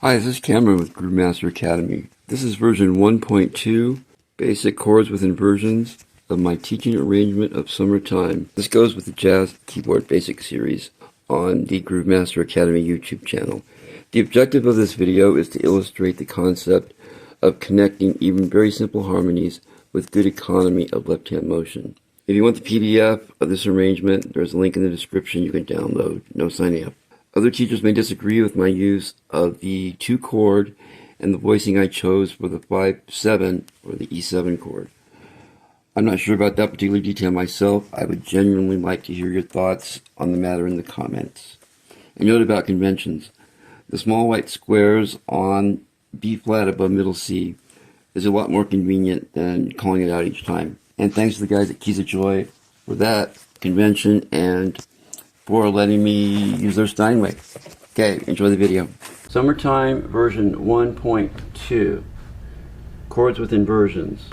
Hi, this is Cameron with Groove Master Academy. This is version 1.2, basic chords with inversions of my teaching arrangement of Summertime. This goes with the Jazz Keyboard Basic series on the Groove Master Academy YouTube channel. The objective of this video is to illustrate the concept of connecting even very simple harmonies with good economy of left-hand motion. If you want the PDF of this arrangement, there's a link in the description you can download. No signing up. Other teachers may disagree with my use of the 2 chord and the voicing I chose for the 5-7 or the E7 chord. I'm not sure about that particular detail myself. I would genuinely like to hear your thoughts on the matter in the comments. A note about conventions. The small white squares on B flat above middle C is a lot more convenient than calling it out each time. And thanks to the guys at Keys of Joy for that convention and for letting me use their Steinway. Okay, enjoy the video. Summertime version 1.2, chords with inversions.